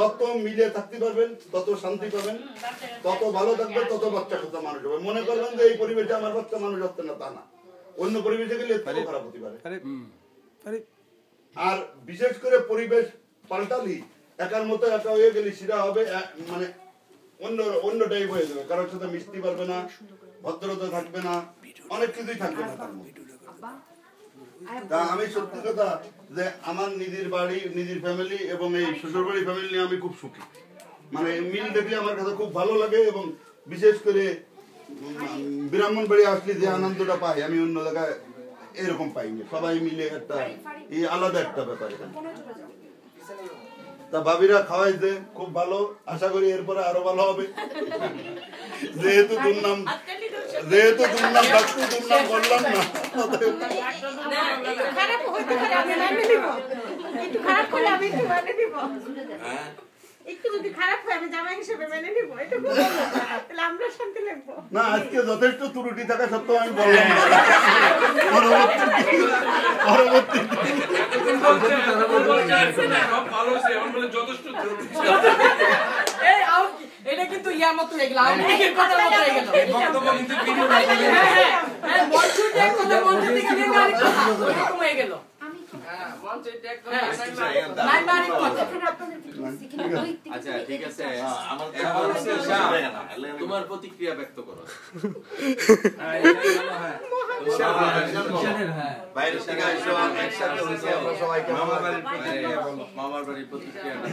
যত মিলে থাকতে পারবেন তত শান্তি পাবেন, তত ভালো থাকবেন, তত বাচ্চা কথা মানুষ হবে। মনে করবেন যে এই পরিবেশে আমার বাচ্চা মানুষ হচ্ছে না, তা না, অন্য পরিবেশে গেলে এত খারাপ হতে পারে। আর বিশেষ করে পরিবেশ পাল্টালি একার মতো একা হয়ে গেলে সেটা হবে মানে অন্য টাইপ হয়ে যাবে, কারোর সাথে মিশতে পারবে না, ভদ্রতা থাকবে না, অনেক কিছুই থাকবে না তার মধ্যে। তা আমি সত্যি কথা যে আমার নিজের বাড়ি, নিজের ফ্যামিলি এবং এই শ্বশুর বাড়ির ফ্যামিলি নিয়ে আমি খুব সুখী। মানে মিল দেখলে আমার কাছে খুব ভালো লাগে, এবং বিশেষ করে ব্রাহ্মণবাড়ি আসলে যে আনন্দটা পাই আমি অন্য জায়গায় এরকম পাইনি। সবাই মিলে একটা এই আলাদা একটা ব্যাপার। তা ভাবিরা খাওয়াইছে খুব ভালো, আশা করি এরপরে আরো ভালো হবে। যেহেতু দুর্নাম ডাক্তার দুর্নাম করলাম না, একটু যদি খারাপ হয় আমি জামাই হিসেবে মেনে নিব, এটা তাহলে আমরা শান্তি লাগবো না। আজকে যথেষ্ট ত্রুটি থাকা সত্ত্বেও আমি বললাম এটা কিন্তু ইয়ার মতো হয়ে গেল, আমাদের কথার মতো হয়ে গেল। বক্তব্য কিন্তু ভিডিও মঞ্চে ট্যাগ কথা মঞ্চে থেকে নিয়ে আরেক কথা এরকম হয়ে গেল। মঞ্চে ট্যাগ কথা নাই মারি কথা। আচ্ছা ঠিক আছে, তোমার প্রতিক্রিয়া ব্যক্ত করো। বাইরে থেকে এসো, একসাথে হইছে, আমরা সবাইকে মামার বাড়ির প্রতিক্রিয়াটা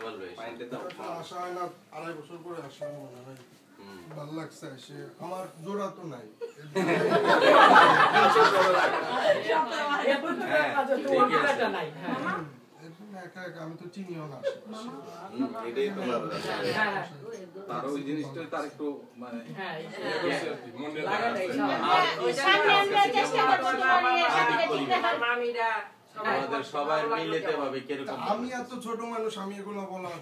বলো। আসা হয় না, 2.5 বছর পরে আসা মনে হয় ভালো লাগছে। সে আমার জোড়া তো নাই, একা একা আমি তো চিনিও না। এটাই তোমার তার ওই জিনিসটা তার একটু মানে আমাদের সবাই মিলেতে হবে কিরকম। আমি এত ছোট মানুষ, আমি এগুলো বলার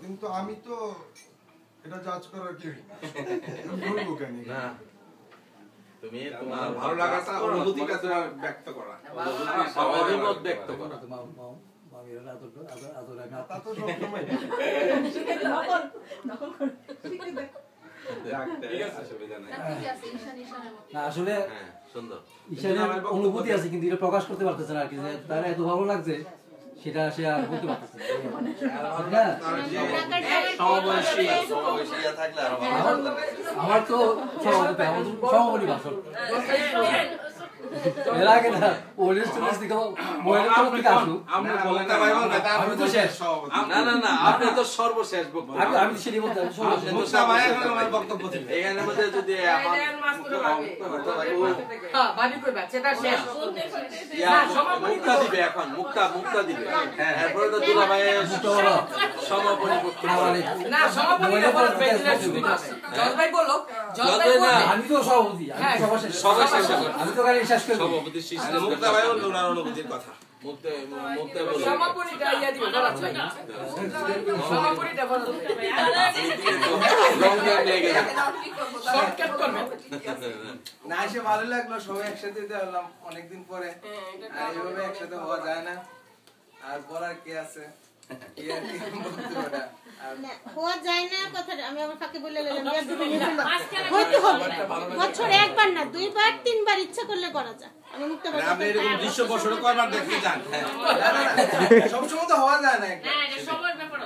কিন্তু আমি তো এটা জাজ করার কি বলবো কেন? তুমি তোমার ভালো লাগাটা অনুভূতিটা ব্যক্ত করা, অভিমত ব্যক্ত করা। আসলে অনুভূতি আছে কিন্তু এটা প্রকাশ করতে পারতেছে না আর কি, যে তার এত ভালো লাগছে সেটা সে আর বলতে পারতেছে আমার তো সমাপনী ভাষণ এর আগে না ওলিস টুলিস দিকে মোবাইলের তরফ থেকে আসুক, আমি তো শেষ। না না না, আপনি তো সর্বশেষ বক্তব্য। আমি সেটাই বলতে বক্তব্য এখানে মধ্যে যদি মুক্তা দিবে, এখন মুক্তা দিবে, এরপরে তো দুলা ভাই সমাপনী বক্তব্য। আমি তো সভাপতি, আমি তো গাড়ি শেষ করে সভাপতি মুক্তা ভাই ওনার অনুভূতির কথা সমাপনীটা ইয়া দিবে সমাপনীটা বলো না। এসে ভালো লাগলো, সবাই একসাথে হলাম অনেকদিন পরে, আর এইভাবে একসাথে হওয়া যায় না। আর বলার কি আছে, হওয়া যায় না কথাটা আমি আমার ফাঁকে বলে হইতে হবে। বছরে একবার না, 2বার 3বার ইচ্ছা করলে করা যায়। আমি মুক্ত আপনি এরকম দৃশ্য বছরে কয়বার দেখতে যান? সবসময় তো হওয়া যায় না, সময়ের ব্যাপার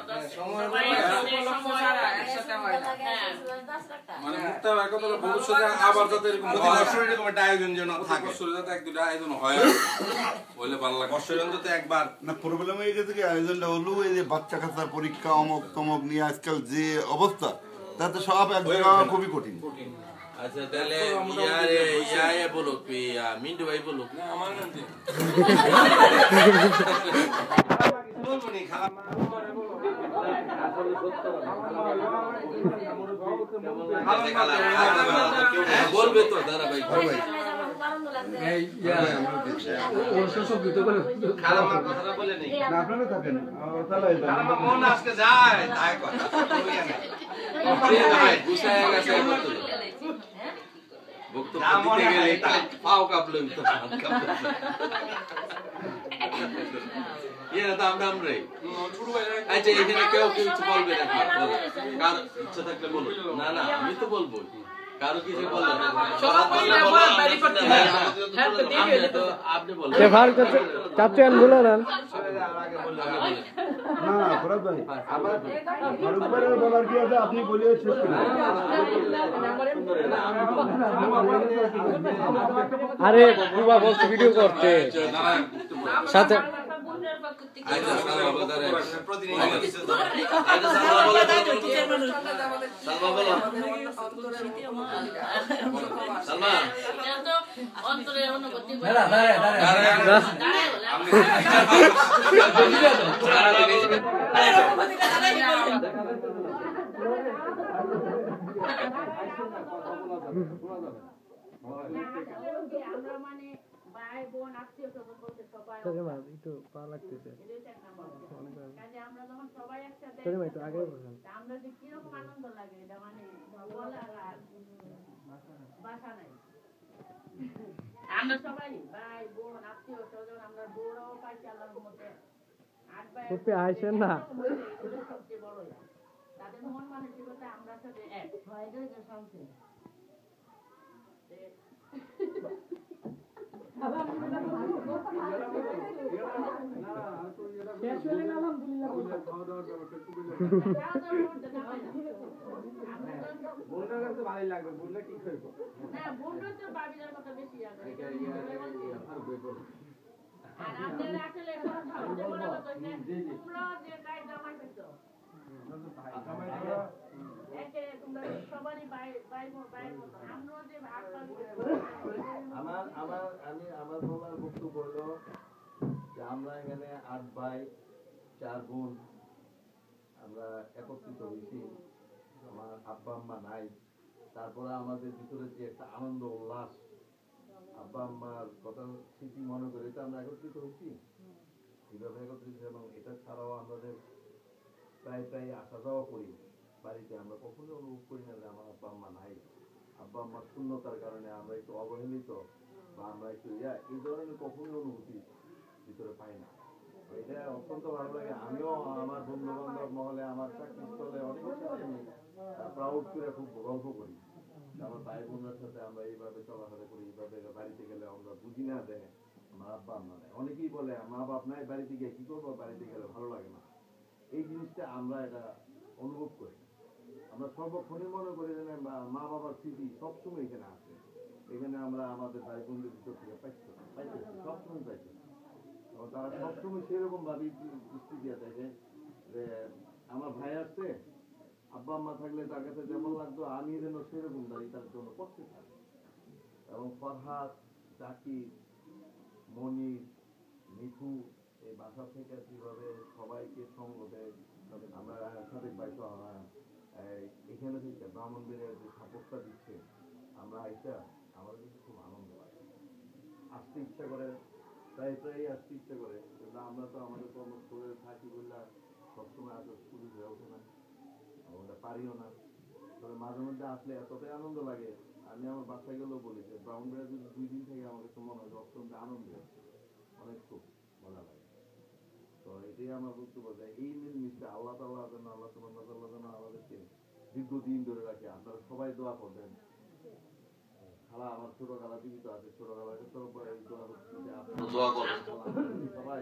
মানে মুক্তা ভাই কথা ভবিষ্যতে আবার যাতে এরকম প্রতি বছর এরকম একটা আয়োজন যেন থাকে, বছরে যাতে এক দুটো আয়োজন হয় বলে ভালো লাগে। বছরে অন্তত একবার না। প্রবলেম এই যে আয়োজনটা হলো এই যে বাচ্চা কাচ্চার পরীক্ষা অমক তমক নিয়ে আজকাল যে অবস্থা, তাতে সব এক জায়গায় খুবই কঠিন। আচ্ছা তাহলে ইয়ারে বলো, মিন্টু ভাই বলো। আমার নাম কি বলবো নি খালা বলবে তো দাদা ভাই আপনারা থাকেন মন আজকে যায় তাই কথা বক্তব্য দিতে গেলে পাও কাঁপলো তো হাত কাঁপলো ইয়ে তো আমরাই আচ্ছা এখানে কেউ কিছু বলবে না কার ইচ্ছা থাকলে বলো না না আমি তো বলবো কারো কিছু বলবে আপনি বলবেন চাচ্ছেন বলে না ফরাদ ভাই আবার ফারুক ভাইয়ের বলার কি আছে আপনি বলিয়ে শেষ করুন আরে বুবা বলছে ভিডিও করতে সাথে আমরা মানে ভাই বোন আত্মীয় স্বজন বলতে সবাই একটু পা লাগতেছে আমরা যখন সবাই একসাথে একটু আগে বলুন আমরা যে কিরকম আনন্দ লাগে এটা মানে বলার আর ভাষা নাই আমরা সবাই ভাই বোন আত্মীয় স্বজন আমরা বউরাও পাইছি আল্লাহর মধ্যে করতে আইছেন না সবচেয়ে বড় তাদের মন মানসিকতা আমরা সাথে এক ভয়দের যে শান্তি আমার বলার বক্তব্য হলো যে আমরা এখানে 8 ভাই 4 বোন আমরা একত্রিত হয়েছি আমার আব্বা আম্মা নাই তারপরে আমাদের ভিতরে যে একটা আনন্দ উল্লাস আব্বা আম্মার কথা স্মৃতি মনে করে তো আমরা একত্রিত হয়েছি কিভাবে একত্রিত এবং এটা ছাড়াও আমাদের প্রায় আসা যাওয়া করি বাড়িতে আমরা কখনো অনুভব করি না যে আমার আব্বা আম্মা নাই আব্বা আম্মার শূন্যতার কারণে আমরা একটু অবহেলিত বা আমরা একটু এই ধরনের কখনোই অনুভূতি ভিতরে পাই না এটা অত্যন্ত ভালো লাগে আমিও আমার বন্ধু বান্ধব মহলে আমার চাকরিস্থলে অনেক প্রাউড করে খুব গল্প করি আমার ভাই বোনদের সাথে আমরা এইভাবে চলাফেরা করি এইভাবে বাড়িতে গেলে আমরা বুঝি না দেয় আমার আব্বা আম্মা নেই অনেকেই বলে মা বাপ নাই বাড়িতে গিয়ে কি করবো বাড়িতে গেলে ভালো লাগে না এই জিনিসটা আমরা এটা অনুভব করি আমরা সর্বক্ষণই মনে করি যে মা বাবার স্মৃতি সবসময় এখানে আছে এখানে আমরা আমাদের ভাই বোনদের ভিতর থেকে পাইতেছি সবসময় পাইতেছি তারা সবসময় সেরকম ভাবে দৃষ্টি দিয়ে থাকে যে আমার ভাই আসছে আব্বা আম্মা থাকলে তার কাছে যেমন লাগতো আমি যেন সেরকম দাঁড়িয়ে তার জন্য করতে থাকি এবং ফরহাদ জাকির মনির মিঠু এই বাসা থেকে কিভাবে সবাইকে সঙ্গ দেয় আমরা সাথে পাইতো এখানে থেকে ব্রাহ্মণবাড়িয়ার যে সাপোর্টটা দিচ্ছে আমরা এটা আমাদের কাছে খুব আনন্দ লাগে আসতে ইচ্ছা করে প্রায় আসতে ইচ্ছা করে কিন্তু আমরা তো আমাদের কর্মস্থলে থাকি বললে সবসময় আসলে সুযোগ হয়ে ওঠে না আমরা পারিও না তবে মাঝে মধ্যে আসলে এতটাই আনন্দ লাগে আমি আমার বাসায় গেলেও বলি যে ব্রাহ্মণবাড়িয়া যদি 2 দিন থেকে আমার কাছে মনে হয় অত্যন্ত আনন্দ অনেক খুব মজা লাগে তো এটাই আমার বক্তব্য যে এই মিলমিশটা আল্লাহ তাআলা যেন আল্লাহ সুবহানাহু ওয়া তাআলা যেন আমাদেরকে দীর্ঘদিন ধরে রাখে আপনারা সবাই দোয়া করবেন খালা আমার ছোট খালা জীবিত আছে ছোট খালাকে তো দোয়া করবেন সবাই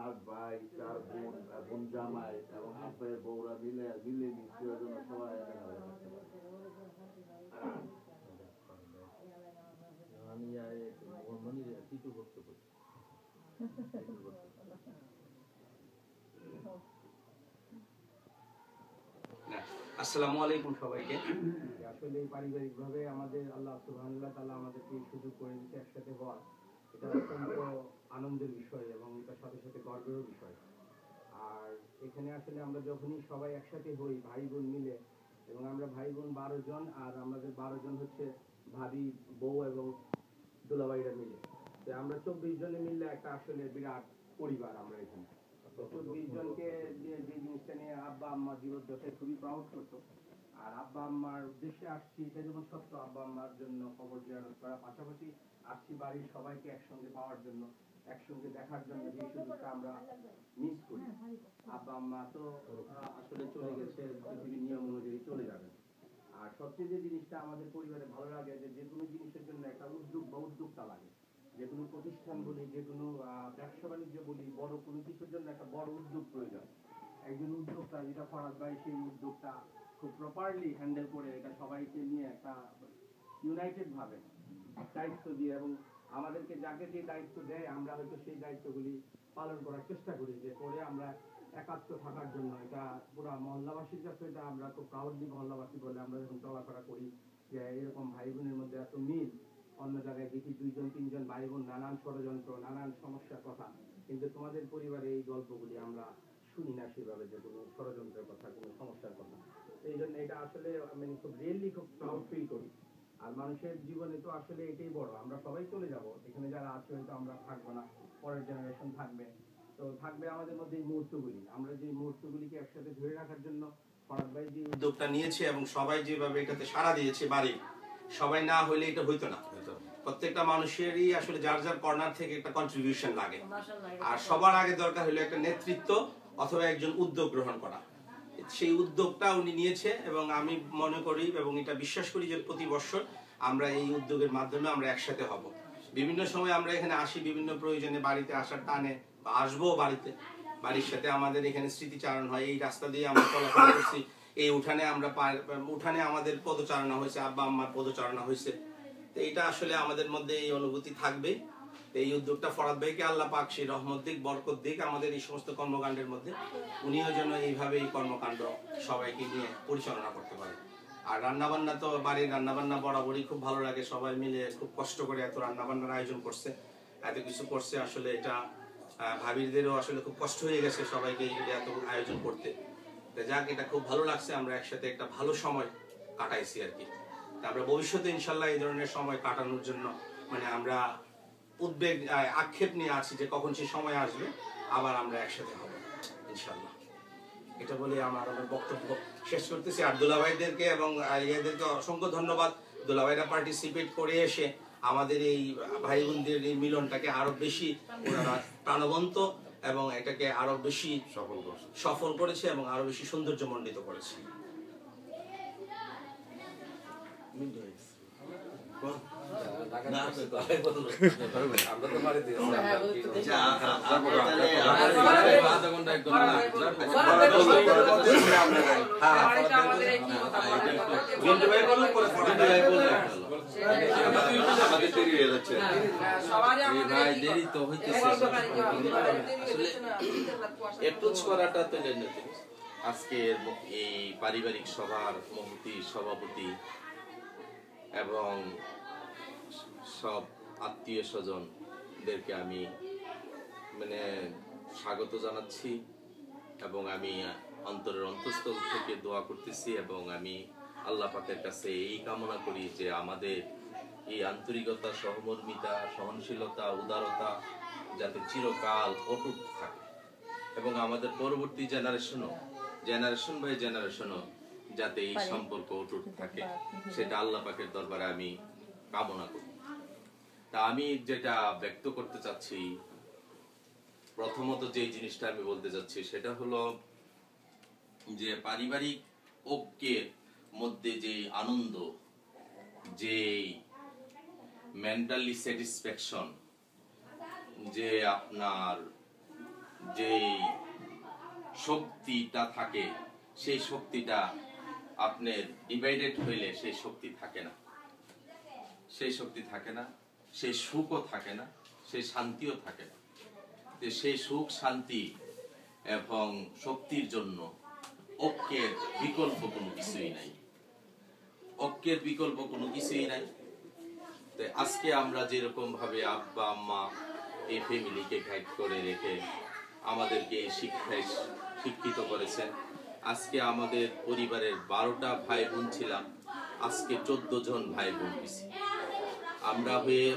8 ভাই 4 বোন বোন জামাই এবং আপনার বউরা মিলে মিশিয়ে জন্য সবাই আমি কিছু করতে পারি আসসালামু আলাইকুম সবাইকে আসলে পারিবারিকভাবে আমাদের আল্লাহ সুবহানাহু ওয়া তাআলা আমাদেরকে সুযোগ করে দিতে একসাথে হওয়া এটা অত্যন্ত আনন্দের বিষয় এবং এটার সাথে সাথে গর্বেরও বিষয় আর এখানে আসলে আমরা যখনই সবাই একসাথে হই ভাই বোন মিলে এবং আমরা ভাই বোন 12 জন আর আমাদের 12 জন হচ্ছে ভাবি বউ এবং দুলাভাইরা মিলে তো আমরা 24 জনে মিলে একটা আসলে বিরাট পরিবার আমরা এখানে 24 জনকে যে জিনিসটা নিয়ে আব্বা আম্মা জীবদ্দশায় খুবই প্রাউড করতো আর আব্বা আম্মার উদ্দেশ্যে আসছি, এটা যেমন সত্য, আব্বা আম্মার জন্য খবর জিয়ারত করা, পাশাপাশি আসছি বাড়ির সবাইকে একসঙ্গে পাওয়ার জন্য, একসঙ্গে দেখার জন্য, যে সুযোগটা আমরা মিস করি। আব্বা আম্মা তো আসলে চলে গেছে, পৃথিবীর নিয়ম অনুযায়ী চলে যাবে। আর সবচেয়ে যে জিনিসটা আমাদের পরিবারে ভালো লাগে, যে কোনো জিনিসের জন্য একটা উদ্যোগ বা উদ্যোক্তা লাগে। যে কোনো প্রতিষ্ঠান বলি, যে কোনো ব্যবসা বাণিজ্য বলি, বড় কোনো কিছুর জন্য একটা বড় উদ্যোগ প্রয়োজন। একজন উদ্যোক্তা, যেটা ফরাদ ভাই, সেই উদ্যোগটা খুব প্রপারলি হ্যান্ডেল করে এটা সবাইকে নিয়ে একটা ইউনাইটেড ভাবে দায়িত্ব দিয়ে, এবং আমাদেরকে যাকে যে দায়িত্ব দেয় আমরা হয়তো সেই দায়িত্বগুলি পালন করার চেষ্টা করি, যে করে আমরা একাত্ম থাকার জন্য। এটা পুরো মহল্লাবাসীর কাছে এটা আমরা খুব প্রাউডলি মহল্লাবাসী বলে আমরা যখন চলাফেরা করি, যে এরকম ভাই বোনের মধ্যে এত মিল। অন্য জায়গায় দেখি 2জন 3জন ভাই বোন, নানান ষড়যন্ত্র, নানান সমস্যার কথা, কিন্তু তোমাদের পরিবারে এই গল্পগুলি আমরা শুনি না সেভাবে, যে কোনো ষড়যন্ত্রের কথা, কোনো সমস্যার কথা। এই জন্য এটা আসলে আমি খুব রিয়েলি খুব প্রাউড ফিল করি। আর মানুষের জীবনে তো আসলে এটাই বড়, আমরা সবাই চলে যাব, এখানে যারা আছে হয়তো আমরা থাকবো না, পরের জেনারেশন থাকবে, তো থাকবে আমাদের মধ্যে এই মুহূর্তগুলি। আমরা যে মুহূর্তগুলিকে একসাথে ধরে রাখার জন্য ফরাদ ভাই যে উদ্যোগটা নিয়েছে, এবং সবাই যেভাবে এটাতে সাড়া দিয়েছে, বাড়ি সবাই না হইলে এটা হইতো না। প্রত্যেকটা মানুষেরই আসলে যার যার কর্নার থেকে একটা কন্ট্রিবিউশন লাগে, আর সবার আগে দরকার হলো একটা নেতৃত্ব অথবা একজন উদ্যোগ গ্রহণ করা। সেই উদ্যোগটা উনি নিয়েছে, এবং আমি মনে করি এবং এটা বিশ্বাস করি যে প্রতি বছর আমরা এই উদ্যোগের মাধ্যমে আমরা একসাথে হব। বিভিন্ন সময় আমরা এখানে আসি, বিভিন্ন প্রয়োজনে বাড়িতে আসার টানে বা আসবো বাড়িতে, বাড়ির সাথে আমাদের এখানে স্মৃতিচারণ হয়। এই রাস্তা দিয়ে আমরা চলাফেরা করছি, এই উঠানে আমরা উঠানে আমাদের পদচারণা হয়েছে, আব্বা আম্মার পদচারণা হয়েছে। তো এটা আসলে আমাদের মধ্যে এই অনুভূতি থাকবে। এই উদ্যোগটা ফরাদ ভাইকে আল্লাহ পাক সেই রহমত দিক, বরকত দিক আমাদের এই সমস্ত কর্মকাণ্ডের মধ্যে। উনিও যেন এইভাবে এই কর্মকাণ্ড সবাইকে নিয়ে পরিচালনা করতে পারে। আর রান্নাবান্না তো বাড়ির রান্নাবান্না বরাবরই খুব ভালো লাগে, সবাই মিলে খুব কষ্ট করে এত রান্নাবান্নার আয়োজন করছে, এত কিছু করছে। আসলে এটা ভাবিদেরও আসলে খুব কষ্ট হয়ে গেছে সবাইকে এত আয়োজন করতে। যাক, এটা খুব ভালো লাগছে, আমরা একসাথে একটা ভালো সময় কাটাইছি আর কি। আমরা ভবিষ্যতে ইনশাল্লাহ এই ধরনের সময় কাটানোর জন্য মানে আমরা উদ্বেগ আক্ষেপ নিয়ে আছি যে কখন সেই সময় আসবে আবার আমরা একসাথে হব ইনশাল্লাহ। এটা বলে আমার বক্তব্য শেষ করতেছি। আর দুলাভাইদেরকে এবং ইয়েদেরকে অসংখ্য ধন্যবাদ। দুলাভাইরা পার্টিসিপেট করে এসে আমাদের এই ভাই বোনদের এই মিলনটাকে আরো বেশি ওনারা প্রাণবন্ত এবং এটাকে আরো বেশি সফল করেছে এবং আরো বেশি সৌন্দর্যমণ্ডিত করেছে। আজকে এই পারিবারিক সভার মহতি সভাপতি এবং সব আত্মীয় স্বজনদেরকে আমি মানে স্বাগত জানাচ্ছি এবং আমি অন্তরের অন্তঃস্থল থেকে দোয়া করতেছি এবং আমি আল্লাহ পাকের কাছে এই কামনা করি যে আমাদের এই আন্তরিকতা, সহমর্মিতা, সহনশীলতা, উদারতা যাতে চিরকাল অটুট থাকে এবং আমাদের পরবর্তী জেনারেশন বাই জেনারেশনও যাতে এই সম্পর্ক অটুট থাকে, সেটা আল্লাহ পাকের দরবারে আমি কামনা করি। তা আমি যেটা ব্যক্ত করতে চাচ্ছি, প্রথমত যে জিনিসটা আমি বলতে চাচ্ছি সেটা হলো যে পারিবারিক ঐক্যের মধ্যে যে আনন্দ, যে মেন্টালি স্যাটিসফ্যাকশন, যে আপনার যে শক্তিটা থাকে, সেই শক্তিটা আপনার ডিভাইডেড হইলে সেই শক্তি থাকে না, সেই শক্তি থাকে না, সেই সুখও থাকে না, সেই শান্তিও থাকে না। সেই সুখ, শান্তি এবং শক্তির জন্য ঐক্যের বিকল্প কোনো কিছুই নাই, ঐক্যের বিকল্প কোনো কিছুই নাই। আজকে আমরা যেরকম ভাবে আব্বা আম্মা এই ফ্যামিলিকে গাইড করে রেখে আমাদেরকে এই শিক্ষায় শিক্ষিত করেছেন, আজকে আমাদের পরিবারের 12টা ভাই বোন ছিলাম, আজকে 14 জন ভাই বোন হয়েছি। আমরা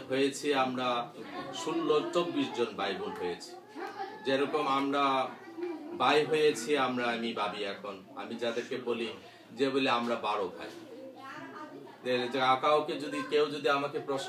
হয়েছে আমরা 24 জন ভাই বোন হয়েছে। যেরকম আমরা ভাই হয়েছি, আমি ভাবি এখন আমি যাদেরকে বলি যে বলে আমরা 12 ভাই। কাউকে যদি কেউ যদি আমাকে প্রশ্ন